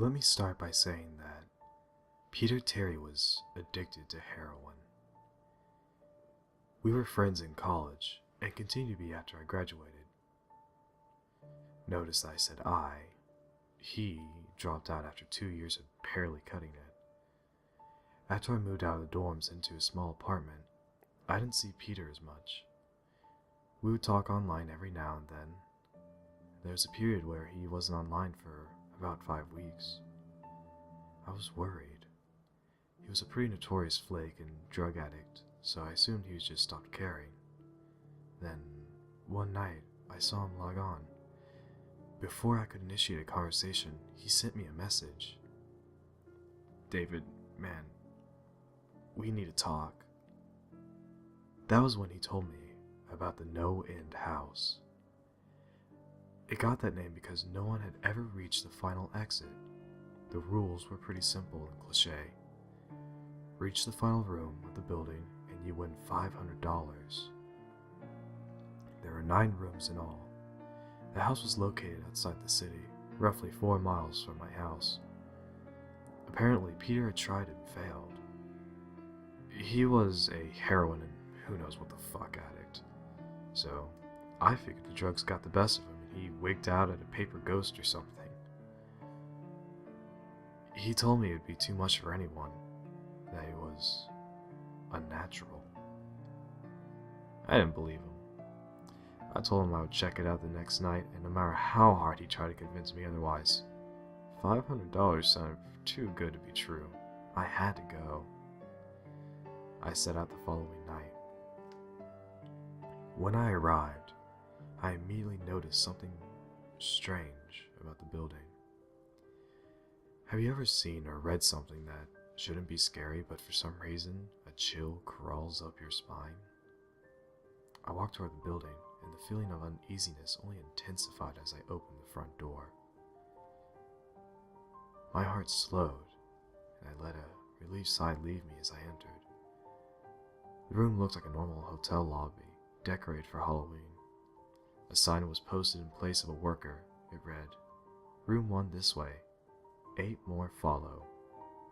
Let me start by saying that Peter Terry was addicted to heroin. We were friends in college and continue to be after I graduated. Notice I said I. He dropped out after 2 years of barely cutting it. After I moved out of the dorms into a small apartment, I didn't see Peter as much. We would talk online every now and then. There was a period where he wasn't online for about 5 weeks. I was worried. He was a pretty notorious flake and drug addict, so I assumed he was just stopped caring. Then, one night, I saw him log on. Before I could initiate a conversation, he sent me a message. "David, man, we need to talk." That was when he told me about the NoEnd House. It got that name because no one had ever reached the final exit. The rules were pretty simple and cliché. Reach the final room of the building and you win $500. There were 9 rooms in all. The house was located outside the city, roughly 4 miles from my house. Apparently, Peter had tried and failed. He was a heroin and who knows what the fuck addict. So, I figured the drugs got the best of him and he wigged out at a paper ghost or something. He told me it would be too much for anyone, that it was unnatural. I didn't believe him. I told him I would check it out the next night, and no matter how hard he tried to convince me otherwise, $500 sounded too good to be true. I had to go. I set out the following night. When I arrived, I immediately noticed something strange about the building. Have you ever seen or read something that shouldn't be scary, but for some reason, a chill crawls up your spine? I walked toward the building, and the feeling of uneasiness only intensified as I opened the front door. My heart slowed, and I let a relieved sigh leave me as I entered. The room looked like a normal hotel lobby, decorated for Halloween. A sign was posted in place of a worker. It read, "Room 1 this way. 8 more follow.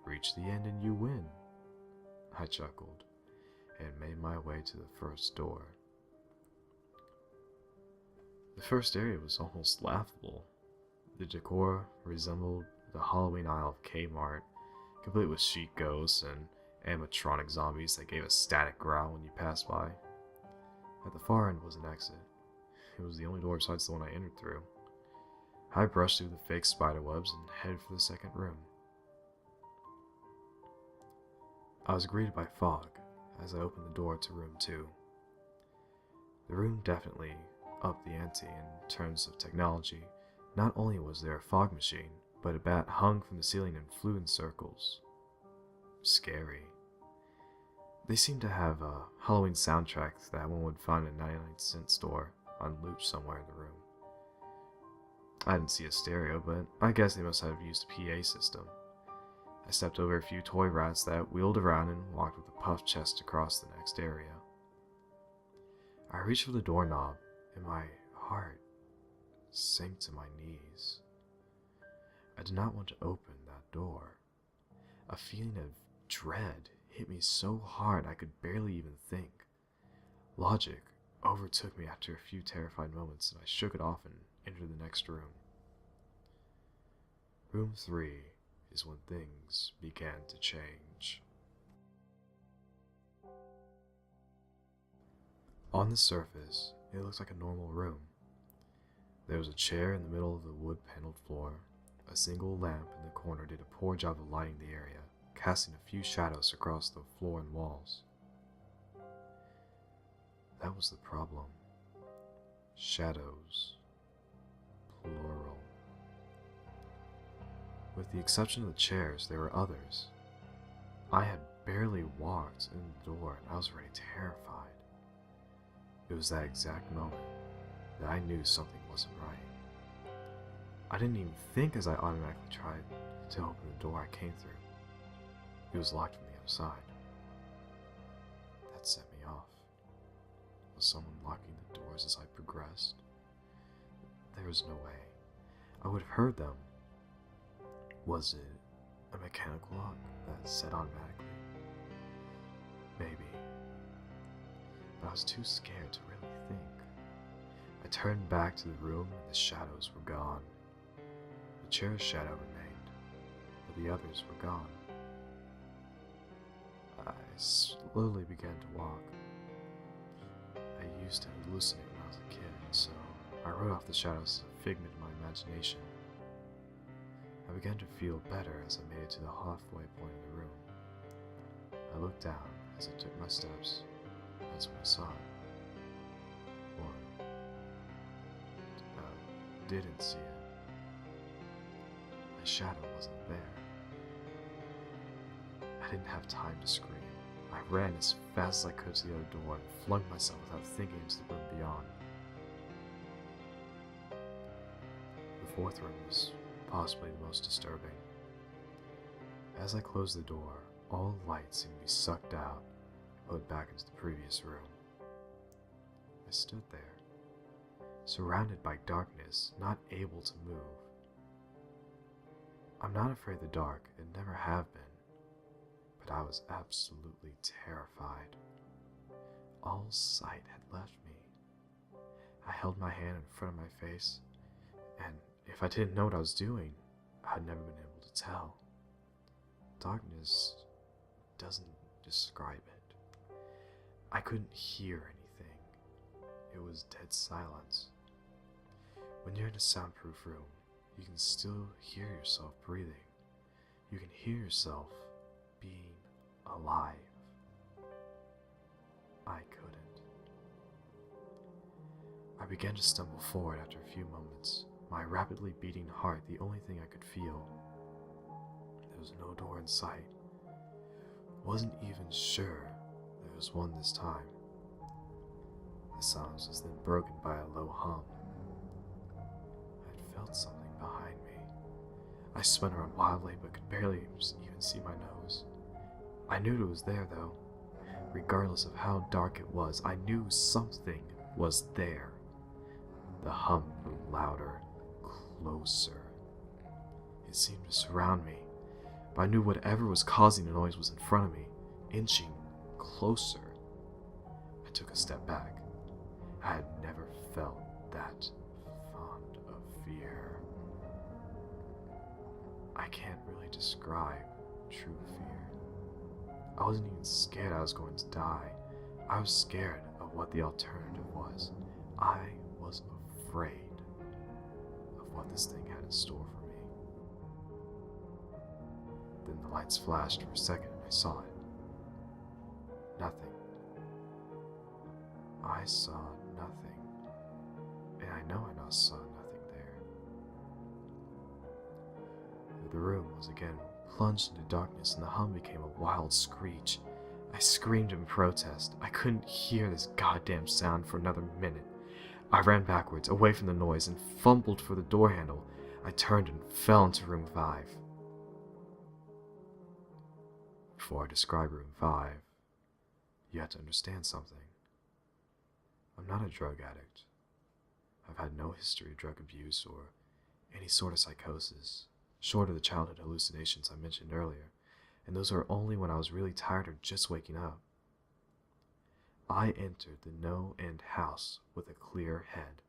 Reach the end and you win." I chuckled and made my way to the first door. The first area was almost laughable. The decor resembled the Halloween aisle of Kmart, complete with sheet ghosts and animatronic zombies that gave a static growl when you passed by. At the far end was an exit. It was the only door besides the one I entered through. I brushed through the fake spiderwebs and headed for the second room. I was greeted by fog as I opened the door to room 2. The room definitely upped the ante in terms of technology. Not only was there a fog machine, but a bat hung from the ceiling and flew in circles. Scary. They seemed to have a Halloween soundtrack that one would find in a 99-cent store on loop somewhere in the room. I didn't see a stereo, but I guess they must have used a PA system. I stepped over a few toy rats that wheeled around and walked with a puffed chest across the next area. I reached for the doorknob, and my heart sank to my knees. I did not want to open that door. A feeling of dread hit me so hard I could barely even think. Logic overtook me after a few terrified moments, and I shook it off and entered the next room. Room 3 is when things began to change. On the surface, it looked like a normal room. There was a chair in the middle of the wood-paneled floor. A single lamp in the corner did a poor job of lighting the area, casting a few shadows across the floor and walls. That was the problem. Shadows. Plural. With the exception of the chairs, there were others. I had barely walked in the door and I was already terrified. It was that exact moment that I knew something wasn't right. I didn't even think as I automatically tried to open the door I came through. It was locked from the other side. That set me off. Was someone locking the doors as I progressed? There was no way. I would have heard them. Was it a mechanical lock that set automatically? Maybe, but I was too scared to really think. I turned back to the room and the shadows were gone. The chair's shadow remained, but the others were gone. I slowly began to walk. I used to hallucinate when I was a kid, so I wrote off the shadows as a figment of my imagination. I began to feel better as I made it to the halfway point of the room. I looked down as I took my steps. That's when I saw it. Or didn't see it. My shadow wasn't there. I didn't have time to scream. I ran as fast as I could to the other door and flung myself without thinking into the room beyond. The fourth room was possibly the most disturbing. As I closed the door, all light seemed to be sucked out and put back into the previous room. I stood there, surrounded by darkness, not able to move. I'm not afraid of the dark, and never have been, but I was absolutely terrified. All sight had left me. I held my hand in front of my face, and if I didn't know what I was doing, I'd never been able to tell. Darkness doesn't describe it. I couldn't hear anything. It was dead silence. When you're in a soundproof room, you can still hear yourself breathing. You can hear yourself being alive. I couldn't. I began to stumble forward after a few moments, my rapidly beating heart the only thing I could feel. There was no door in sight. Wasn't even sure there was one this time. The silence was then broken by a low hum. I had felt something behind me. I spun around wildly but could barely even see my nose. I knew it was there though. Regardless of how dark it was, I knew something was there. The hum grew louder, closer. It seemed to surround me, but I knew whatever was causing the noise was in front of me, inching closer. I took a step back. I had never felt that fond of fear. I can't really describe true fear. I wasn't even scared I was going to die. I was scared of what the alternative was. I was afraid of what this thing had in store for me. Then the lights flashed for a second and I saw it. Nothing. I saw nothing. And I know I saw nothing there. The room was again plunged into darkness and the hum became a wild screech. I screamed in protest. I couldn't hear this goddamn sound for another minute. I ran backwards, away from the noise, and fumbled for the door handle. I turned and fell into room 5. Before I describe room 5, you have to understand something. I'm not a drug addict. I've had no history of drug abuse or any sort of psychosis, short of the childhood hallucinations I mentioned earlier, and those were only when I was really tired or just waking up. I entered the NoEnd House with a clear head.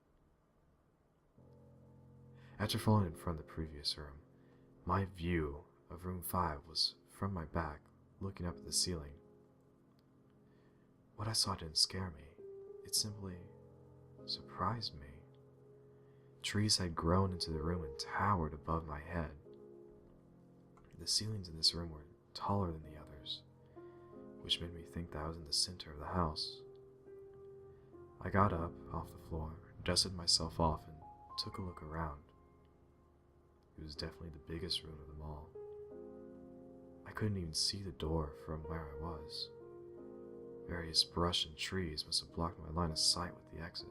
After falling in front of the previous room, my view of room 5 was from my back, looking up at the ceiling. What I saw didn't scare me. It simply surprised me. Trees had grown into the room and towered above my head. The ceilings in this room were taller than the others, which made me think that I was in the center of the house. I got up off the floor, dusted myself off, and took a look around. It was definitely the biggest room of them all. I couldn't even see the door from where I was. Various brush and trees must have blocked my line of sight with the exit.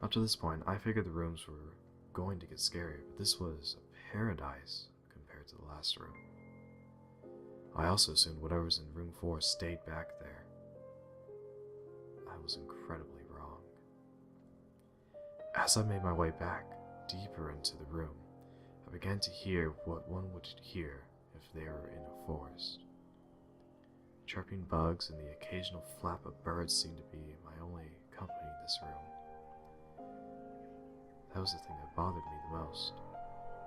Up to this point, I figured the rooms were going to get scarier, but this was a paradise compared to the last room. I also assumed whatever was in room 4 stayed back there. I was incredibly wrong. As I made my way back deeper into the room, I began to hear what one would hear if they were in a forest. Chirping bugs and the occasional flap of birds seemed to be my only company in this room. That was the thing that bothered me the most.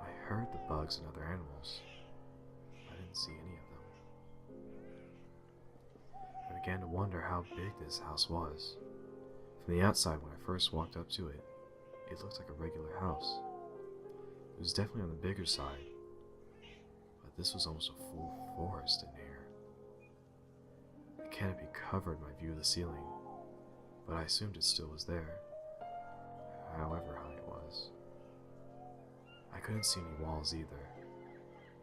I heard the bugs and other animals. I didn't see any of them. I began to wonder how big this house was. From the outside, when I first walked up to it, it looked like a regular house. It was definitely on the bigger side, but this was almost a full forest in here. The canopy covered my view of the ceiling, but I assumed it still was there, however high it was. I couldn't see any walls either.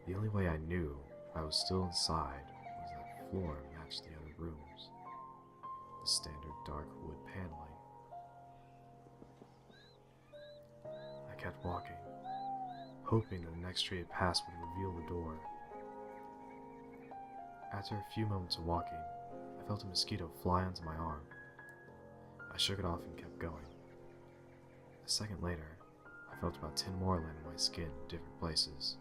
The only way I knew I was still inside was that the floor matched the other rooms, the standard dark wood paneling. I kept walking, hoping that the next tree I passed would reveal the door. After a few moments of walking, I felt a mosquito fly onto my arm. I shook it off and kept going. A second later, I felt about 10 more land on my skin in different places.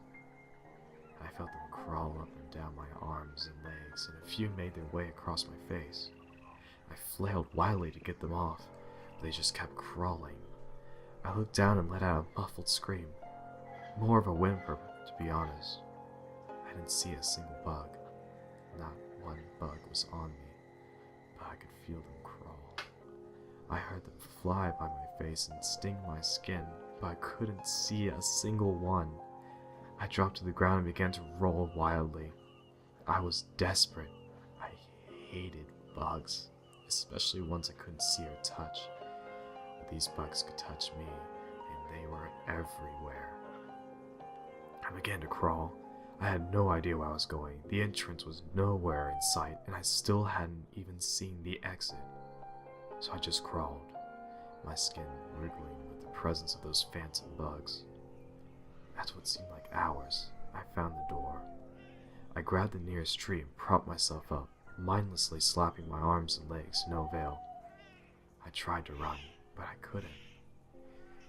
I felt them crawl up and down my arms and legs, and a few made their way across my face. I flailed wildly to get them off, but they just kept crawling. I looked down and let out a muffled scream. More of a whimper, to be honest. I didn't see a single bug. Not one bug was on me, but I could feel them crawl. I heard them fly by my face and sting my skin, but I couldn't see a single one. I dropped to the ground and began to roll wildly. I was desperate. I hated bugs, especially ones I couldn't see or touch. But these bugs could touch me, and they were everywhere. I began to crawl. I had no idea where I was going. The entrance was nowhere in sight, and I still hadn't even seen the exit. So I just crawled, my skin wriggling with the presence of those phantom bugs. After what seemed like hours, I found the door. I grabbed the nearest tree and propped myself up, mindlessly slapping my arms and legs to no avail. I tried to run, but I couldn't.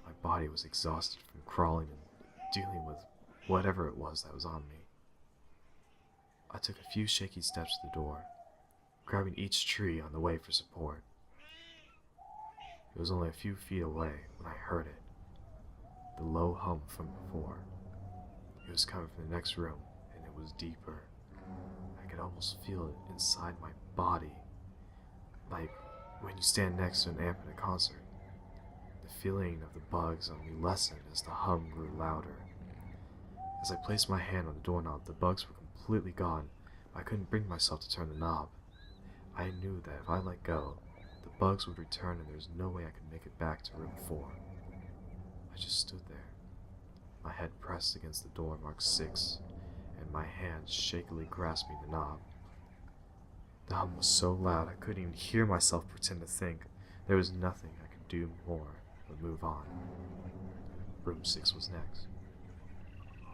My body was exhausted from crawling and dealing with whatever it was that was on me. I took a few shaky steps to the door, grabbing each tree on the way for support. It was only a few feet away when I heard it, the low hum from before. It was coming from the next room, and it was deeper. I could almost feel it inside my body, like when you stand next to an amp at a concert. The feeling of the bugs on me lessened as the hum grew louder. As I placed my hand on the doorknob, the bugs were completely gone, but I couldn't bring myself to turn the knob. I knew that if I let go, the bugs would return and there was no way I could make it back to room 4. I just stood there, my head pressed against the door marked 6, and my hands shakily grasping the knob. The hum was so loud I couldn't even hear myself pretend to think. There was nothing I could do more but move on. Room 6 was next.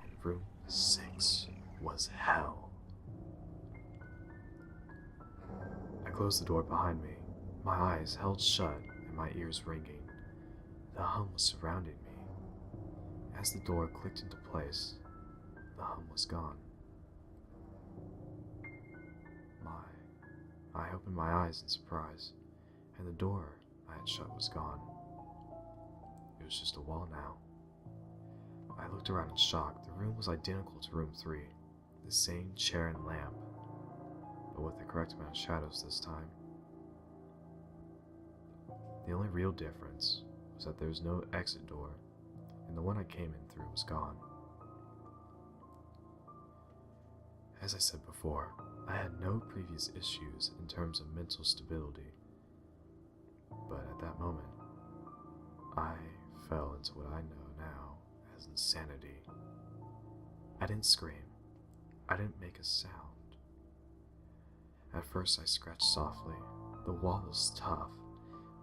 And room 6 was hell. I closed the door behind me, my eyes held shut and my ears ringing. The hum was surrounding me. As the door clicked into place, the hum was gone. I opened my eyes in surprise, and the door I had shut was gone. It was just a wall now. I looked around in shock. The room was identical to room 3, the same chair and lamp, but with the correct amount of shadows this time. The only real difference was that there was no exit door, and the one I came in through was gone. As I said before, I had no previous issues in terms of mental stability, but at that moment, I fell into what I know now as insanity. I didn't scream. I didn't make a sound. At first I scratched softly. The wall was tough,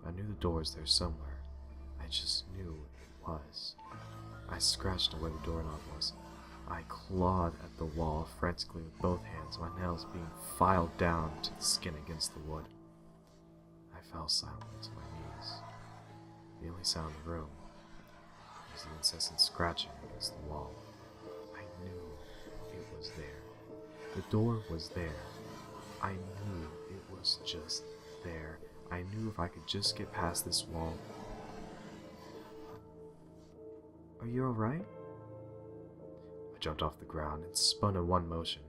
but I knew the door was there somewhere. I just knew it was. I scratched at where the doorknob was. I clawed at the wall frantically with both hands, my nails being filed down to the skin against the wood. I fell silently to my knees. The only sound in the room was the incessant scratching against the wall. was there. The door was there. I knew it was just there. I knew if I could just get past this wall. Are you alright? I jumped off the ground and spun in one motion.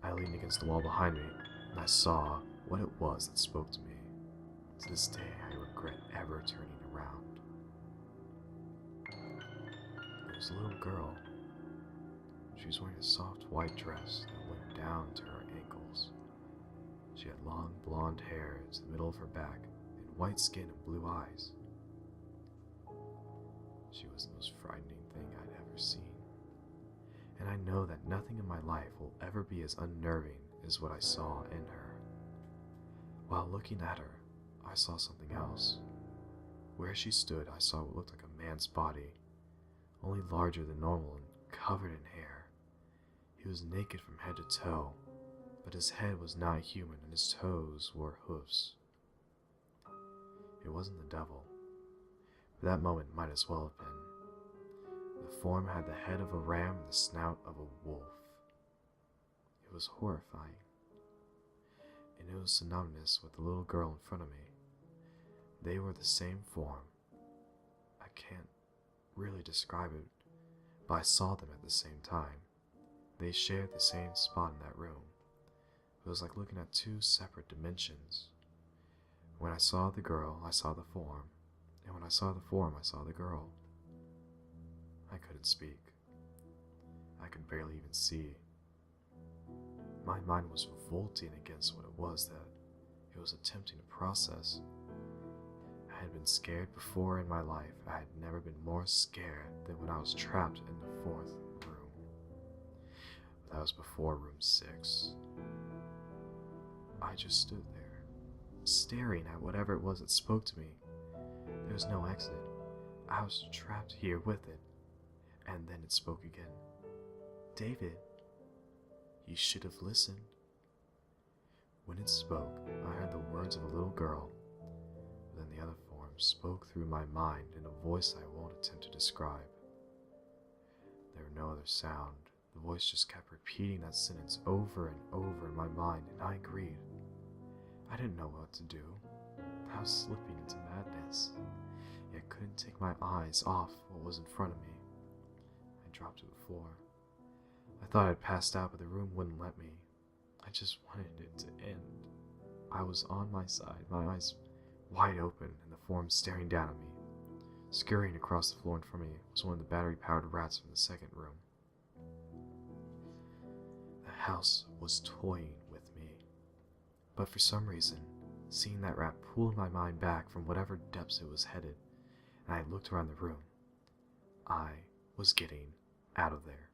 I leaned against the wall behind me, and I saw what it was that spoke to me. To this day, I regret ever turning around. It was a little girl. She was wearing a soft white dress that went down to her ankles. She had long blonde hair to the middle of her back, and white skin and blue eyes. She was the most frightening thing I'd ever seen. And I know that nothing in my life will ever be as unnerving as what I saw in her. While looking at her, I saw something else. Where she stood, I saw what looked like a man's body, only larger than normal and covered in hair. He was naked from head to toe, but his head was not human and his toes were hoofs. It wasn't the devil, but that moment might as well have been. The form had the head of a ram and the snout of a wolf. It was horrifying, and it was synonymous with the little girl in front of me. They were the same form. I can't really describe it, but I saw them at the same time. They shared the same spot in that room. It was like looking at two separate dimensions. When I saw the girl, I saw the form, and when I saw the form, I saw the girl. I couldn't speak. I could barely even see. My mind was revolting against what it was that it was attempting to process. I had been scared before in my life. I had never been more scared than when I was trapped in the fourth room. But that was before room 6. I just stood there, staring at whatever it was that spoke to me. There was no exit. I was trapped here with it. And then it spoke again. David, you should have listened. When it spoke, I heard the words of a little girl. Then the other form spoke through my mind in a voice I won't attempt to describe. There were no other sound. The voice just kept repeating that sentence over and over in my mind, and I agreed. I didn't know what to do. I was slipping into madness, yet couldn't take my eyes off what was in front of me. I dropped to the floor. I thought I'd passed out, but the room wouldn't let me. I just wanted it to end. I was on my side, my eyes wide open, and the form staring down at me. Scurrying across the floor in front of me was one of the battery-powered rats from the second room. The house was toying with me. But for some reason, seeing that rat pulled my mind back from whatever depths it was headed, and I looked around the room. I was getting out of there.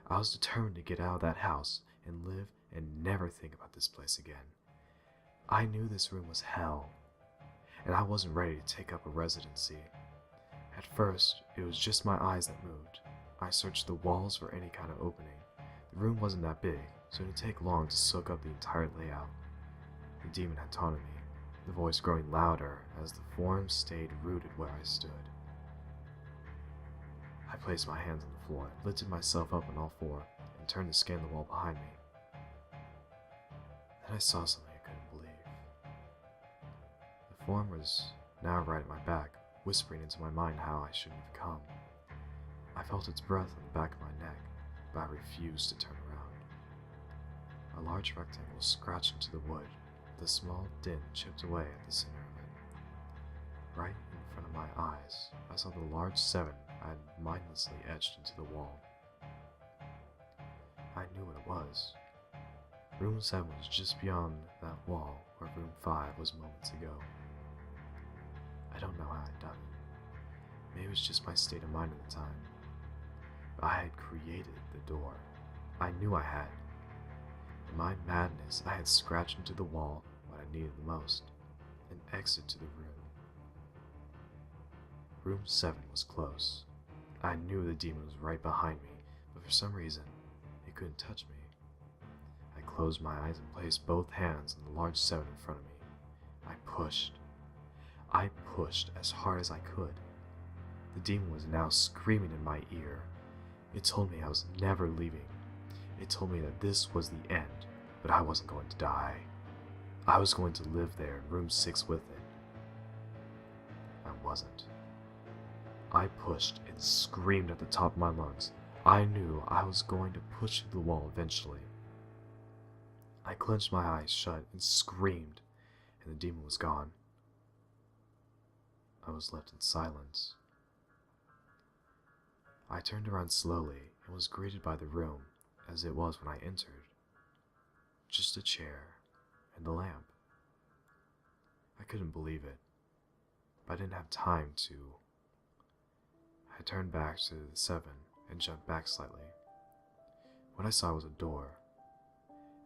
I was determined to get out of that house and live and never think about this place again. I knew this room was hell, and I wasn't ready to take up a residency. At first, it was just my eyes that moved. I searched the walls for any kind of opening. The room wasn't that big, so it didn't take long to soak up the entire layout. The demon had taunted me, the voice growing louder as the form stayed rooted where I stood. I placed my hands on the floor, lifted myself up on all four, and turned to scan the wall behind me. Then I saw something I couldn't believe. The form was now right at my back, whispering into my mind how I shouldn't have come. I felt its breath on the back of my neck, but I refused to turn around. A large rectangle scratched into the wood, with a small dent chipped away at the center of it. Right in front of my eyes, I saw the large 7 I had mindlessly etched into the wall. I knew what it was. Room 7 was just beyond that wall where room 5 was moments ago. I don't know how I'd done it. Maybe it was just my state of mind at the time. But I had created the door. I knew I had. In my madness, I had scratched into the wall what I needed the most, an exit to the room. Room 7 was close. I knew the demon was right behind me, but for some reason, it couldn't touch me. I closed my eyes and placed both hands on the large 7 in front of me. I pushed. I pushed as hard as I could. The demon was now screaming in my ear. It told me I was never leaving. It told me that this was the end, but I wasn't going to die. I was going to live there in room 6 with it. I wasn't. I pushed and screamed at the top of my lungs. I knew I was going to push through the wall eventually. I clenched my eyes shut and screamed, and the demon was gone. I was left in silence. I turned around slowly and was greeted by the room as it was when I entered. Just a chair and a lamp. I couldn't believe it, but I didn't have time to. I turned back to the 7 and jumped back slightly. What I saw was a door.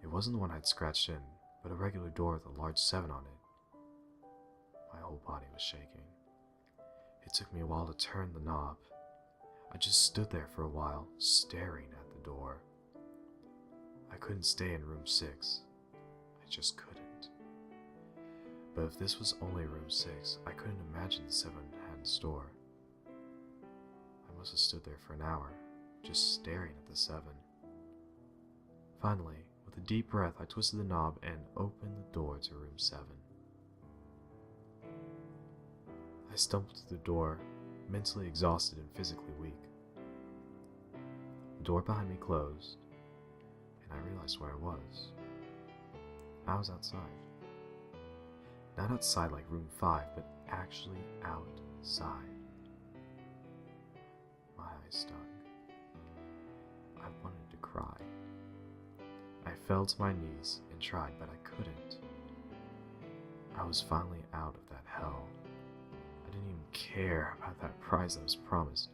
It wasn't the one I'd scratched in, but a regular door with a large 7 on it. My whole body was shaking. It took me a while to turn the knob. I just stood there for a while, staring at the door. I couldn't stay in room 6. I just couldn't. But if this was only room 6, I couldn't imagine the 7 had in store. I must have stood there for an hour, just staring at the 7. Finally, with a deep breath, I twisted the knob and opened the door to room 7. I stumbled through the door, mentally exhausted and physically weak. The door behind me closed, and I realized where I was. I was outside. Not outside like room 5, but actually outside. My eyes stung. I wanted to cry. I fell to my knees and tried, but I couldn't. I was finally out of that hell. I didn't even care about that prize that was promised.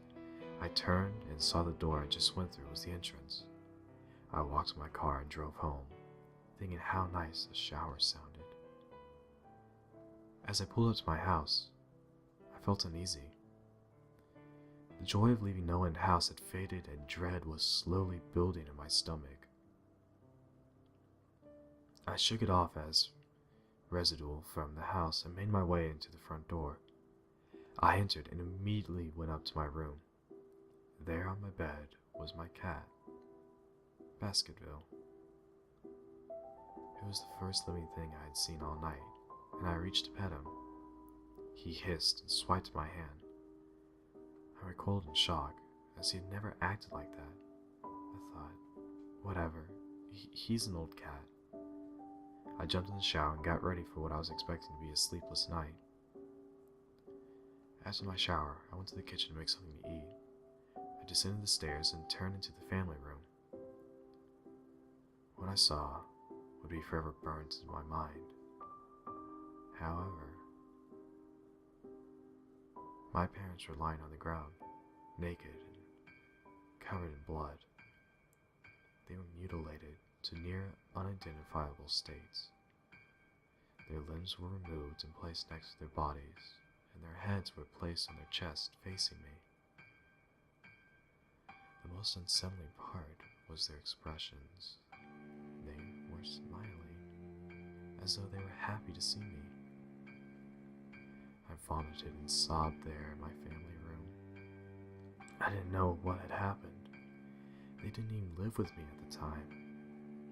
I turned and saw the door I just went through was the entrance. I walked to my car and drove home, thinking how nice a shower sounded. As I pulled up to my house, I felt uneasy. The joy of leaving NoEnd House had faded and dread was slowly building in my stomach. I shook it off as residual from the house and made my way into the front door. I entered and immediately went up to my room. There on my bed was my cat, Basketville. It was the first living thing I had seen all night, and I reached to pet him. He hissed and swiped my hand. I recoiled in shock, as he had never acted like that. I thought, whatever, he's an old cat. I jumped in the shower and got ready for what I was expecting to be a sleepless night. After my shower, I went to the kitchen to make something to eat. I descended the stairs and turned into the family room. What I saw would be forever burnt into my mind. However, my parents were lying on the ground, naked and covered in blood. They were mutilated to near unidentifiable states. Their limbs were removed and placed next to their bodies, and their heads were placed on their chests facing me. The most unsettling part was their expressions. They were smiling, as though they were happy to see me. I vomited and sobbed there in my family room. I didn't know what had happened. They didn't even live with me at the time.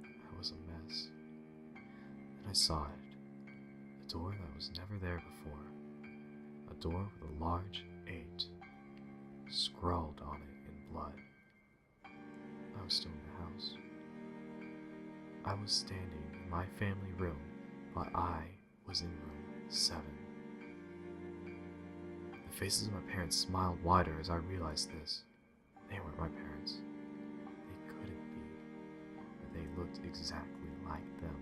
I was a mess. And I saw it. A door that was never there before. A door with a large 8 scrawled on it in blood. I was still in the house. I was standing in my family room while I was in room 7. The faces of my parents smiled wider as I realized this. They weren't my parents. They couldn't be, but they looked exactly like them.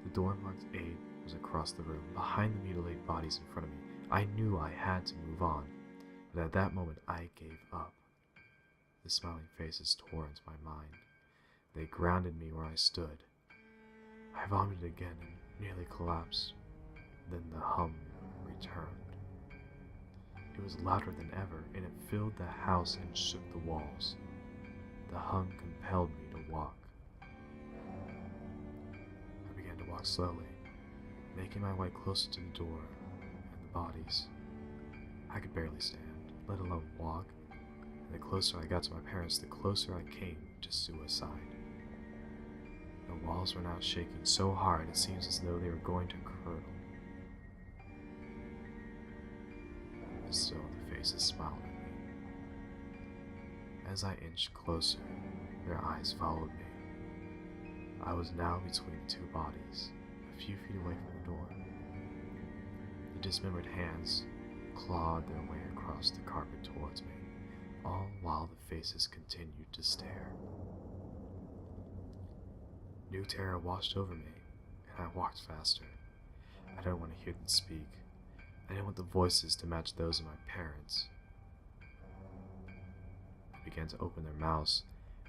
The door marked 8 was across the room, behind the mutilated bodies in front of me. I knew I had to move on, but at that moment I gave up. The smiling faces tore into my mind. They grounded me where I stood. I vomited again and nearly collapsed. Then the hum returned. It was louder than ever, and it filled the house and shook the walls. The hum compelled me to walk. I began to walk slowly, making my way closer to the door and the bodies. I could barely stand, let alone walk. and the closer I got to my parents, the closer I came to suicide. The walls were now shaking so hard it seems as though they were going to curdle. And still the faces smiled at me. As I inched closer, their eyes followed me. I was now between the two bodies, a few feet away from the door. The dismembered hands clawed their way across the carpet towards me, all while the faces continued to stare. New terror washed over me, and I walked faster. I didn't want to hear them speak. I didn't want the voices to match those of my parents. They began to open their mouths,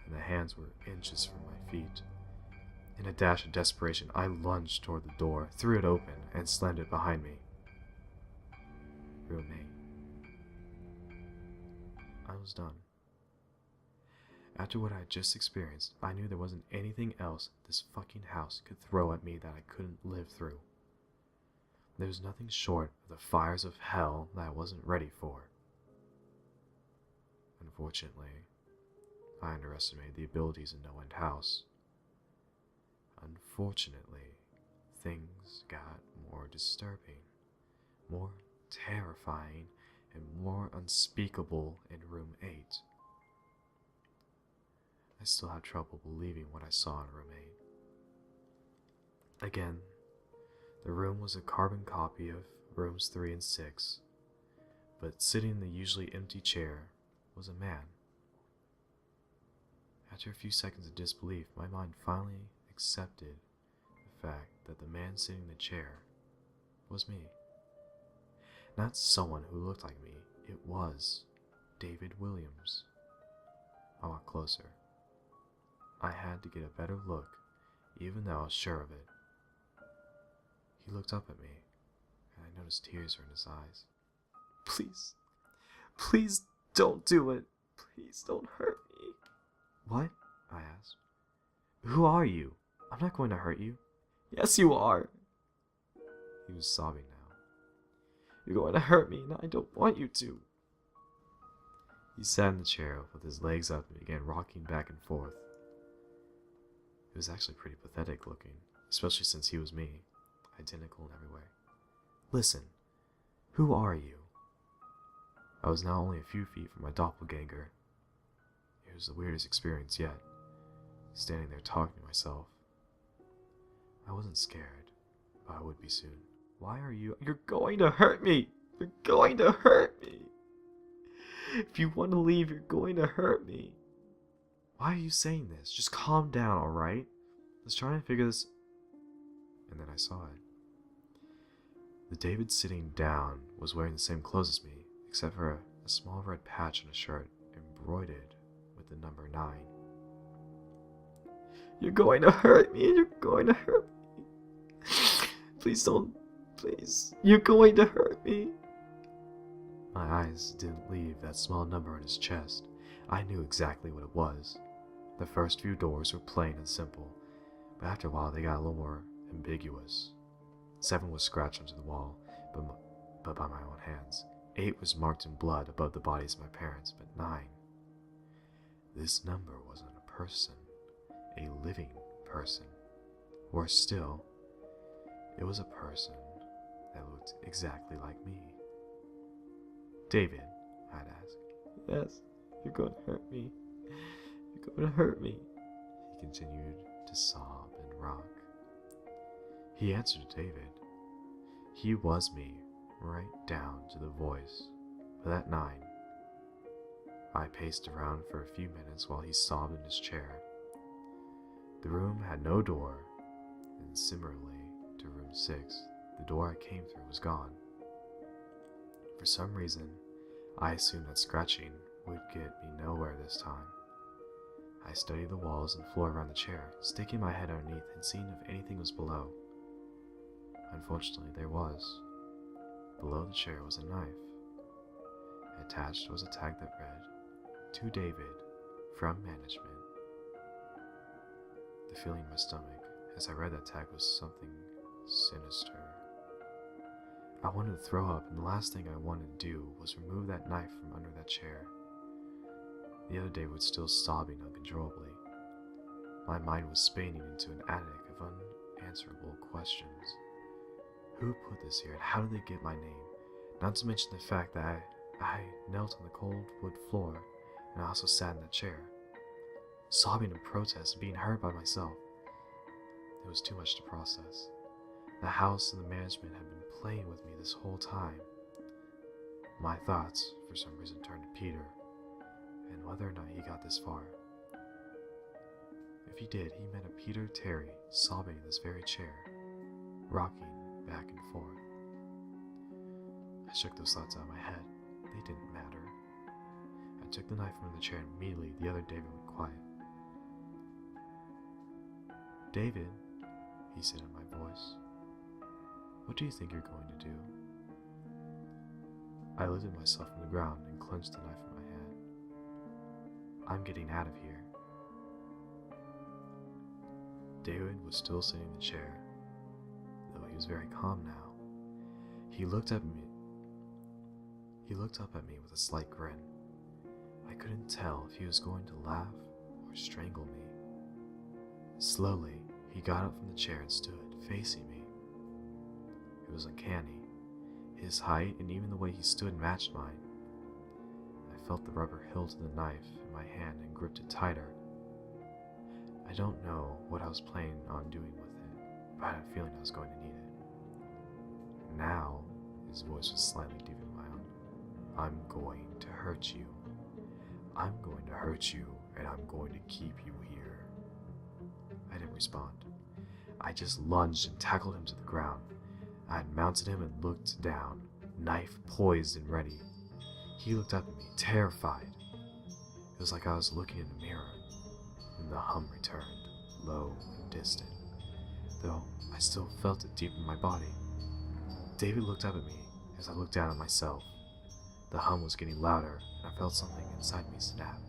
and the hands were inches from my feet. In a dash of desperation, I lunged toward the door, threw it open, and slammed it behind me. Room 8. I was done. After what I had just experienced, I knew there wasn't anything else this fucking house could throw at me that I couldn't live through. There was nothing short of the fires of hell that I wasn't ready for. Unfortunately, I underestimated the abilities of NoEnd House. Unfortunately, things got more disturbing, more terrifying, and more unspeakable in room 8. I still had trouble believing what I saw in room 8. Again, the room was a carbon copy of rooms 3 and 6, but sitting in the usually empty chair was a man. After a few seconds of disbelief, my mind finally accepted the fact that the man sitting in the chair was me. Not someone who looked like me, it was David Williams. I walked closer. I had to get a better look, even though I was sure of it. He looked up at me, and I noticed tears were in his eyes. Please, please don't do it. Please don't hurt me. What? I asked. Who are you? I'm not going to hurt you. Yes, you are. He was sobbing now. You're going to hurt me, and I don't want you to. He sat in the chair with his legs up and began rocking back and forth. It was actually pretty pathetic looking, especially since he was me, identical in every way. Listen, who are you? I was now only a few feet from my doppelganger. It was the weirdest experience yet, standing there talking to myself. I wasn't scared, but I would be soon. Why are you? You're going to hurt me! You're going to hurt me! If you want to leave, you're going to hurt me. Why are you saying this? Just calm down, alright? Let's try and figure this... And then I saw it. The David sitting down was wearing the same clothes as me, except for a small red patch on his shirt embroidered with the number 9. You're going to hurt me, you're going to hurt me. Please don't, please. You're going to hurt me. My eyes didn't leave that small number on his chest. I knew exactly what it was. The first few doors were plain and simple, but after a while they got a little more ambiguous. 7 was scratched onto the wall, but by my own hands. 8 was marked in blood above the bodies of my parents, but 9. This number wasn't a person, a living person. Worse still, it was a person that looked exactly like me. David, I'd ask. Yes, you're going to hurt me. You're going to hurt me. He continued to sob and rock. He answered David. He was me, right down to the voice. But that 9. I paced around for a few minutes while he sobbed in his chair. The room had no door, and similarly to room 6, the door I came through was gone. For some reason, I assumed that scratching would get me nowhere this time. I studied the walls and floor around the chair, sticking my head underneath and seeing if anything was below. Unfortunately, there was. Below the chair was a knife. Attached was a tag that read, "To David, from management." The feeling in my stomach as I read that tag was something sinister. I wanted to throw up, and the last thing I wanted to do was remove that knife from under that chair. The other David was still sobbing uncontrollably. My mind was spinning into an attic of unanswerable questions. Who put this here, and how did they get my name? Not to mention the fact that I knelt on the cold wood floor, and I also sat in that chair, sobbing in protest and being hurt by myself. It was too much to process. The house and the management had been playing with me this whole time. My thoughts, for some reason, turned to Peter, and whether or not he got this far. If he did, he meant a Peter Terry sobbing in this very chair, rocking back and forth. I shook those thoughts out of my head. They didn't matter. I took the knife from the chair, and immediately the other David went quiet. "David," he said in my voice, "what do you think you're going to do?" I lifted myself from the ground and clenched the knife in my hand. "I'm getting out of here." David was still sitting in the chair, though he was very calm now. He looked up at me with a slight grin. I couldn't tell if he was going to laugh or strangle me. Slowly, he got up from the chair and stood, facing me. It was uncanny. His height and even the way he stood matched mine. I felt the rubber hilt of the knife in my hand and gripped it tighter. I don't know what I was planning on doing with it, but I had a feeling I was going to need it. Now, his voice was slightly deeper than my own. "I'm going to hurt you. I'm going to hurt you, and I'm going to keep you here." I didn't respond. I just lunged and tackled him to the ground. I had mounted him and looked down, knife poised and ready. He looked up at me, terrified. It was like I was looking in a mirror. Then the hum returned, low and distant, though I still felt it deep in my body. David looked up at me as I looked down at myself. The hum was getting louder, and I felt something inside me snap.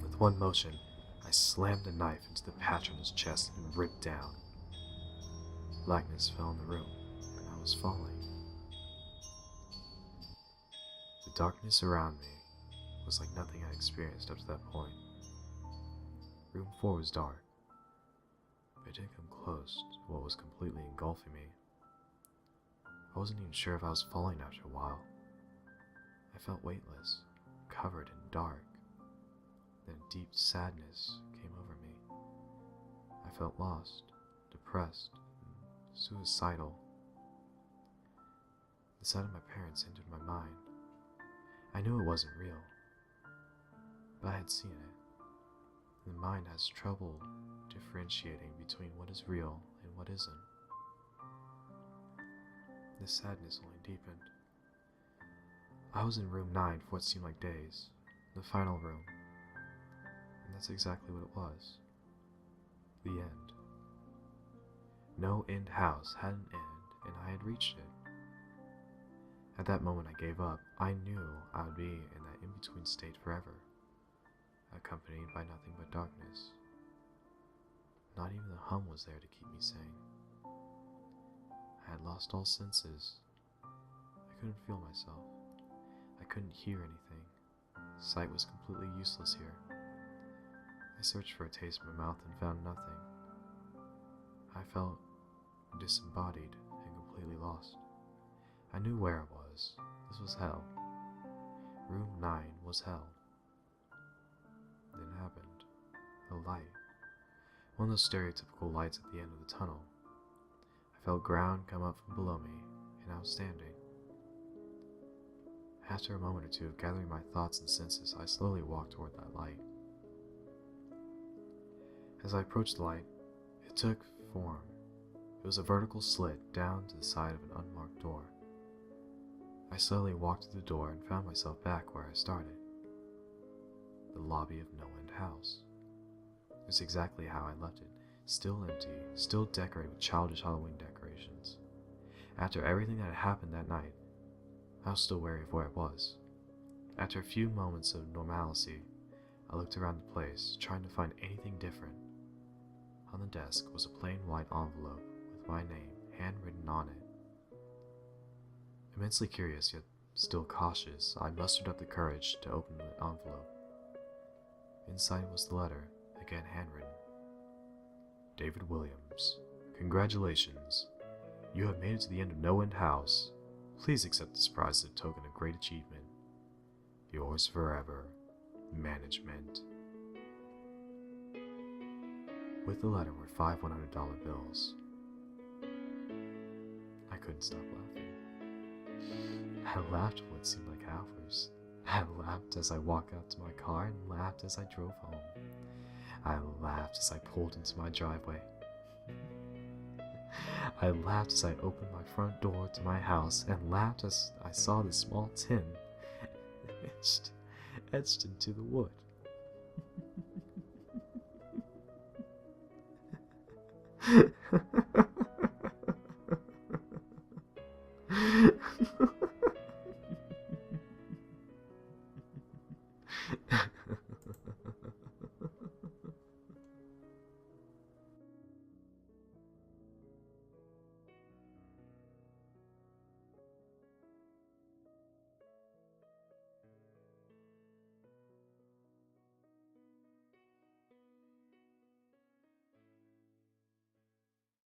With one motion, I slammed the knife into the patch on his chest and ripped down. Blackness fell in the room, and I was falling. The darkness around me was like nothing I'd experienced up to that point. Room 4 was dark, but it didn't come close to what was completely engulfing me. I wasn't even sure if I was falling after a while. I felt weightless, covered in dark. Then a deep sadness came over me. I felt lost, depressed, and suicidal. The sight of my parents entered my mind. I knew it wasn't real, but I had seen it. The mind has trouble differentiating between what is real and what isn't. The sadness only deepened. I was in room 9 for what seemed like days, the final room, and that's exactly what it was. The end. NoEnd House had an end, and I had reached it. At that moment I gave up. I knew I would be in that in-between state forever, accompanied by nothing but darkness. Not even the hum was there to keep me sane. I had lost all senses. I couldn't feel myself. I couldn't hear anything. Sight was completely useless here. I searched for a taste in my mouth and found nothing. I felt disembodied and completely lost. I knew where it was. This was hell. Room 9 was hell. Then it happened. A light. One of those stereotypical lights at the end of the tunnel. I felt ground come up from below me, and I was standing. After a moment or two of gathering my thoughts and senses, I slowly walked toward that light. As I approached the light, it took form. It was a vertical slit down to the side of an unmarked door. I slowly walked to the door and found myself back where I started. The lobby of NoEnd House. It was exactly how I left it, still empty, still decorated with childish Halloween decorations. After everything that had happened that night, I was still wary of where I was. After a few moments of normalcy, I looked around the place, trying to find anything different. On the desk was a plain white envelope with my name handwritten on it. Immensely curious, yet still cautious, I mustered up the courage to open the envelope. Inside was the letter, again handwritten. David Williams, congratulations. You have made it to the end of NoEnd House. Please accept this prize as a token of great achievement. Yours forever, Management. With the letter were 5 $100 bills. I couldn't stop laughing. I laughed for what seemed like hours. I laughed as I walked out to my car and laughed as I drove home. I laughed as I pulled into my driveway. I laughed as I opened my front door to my house and laughed as I saw the small tin etched into the wood.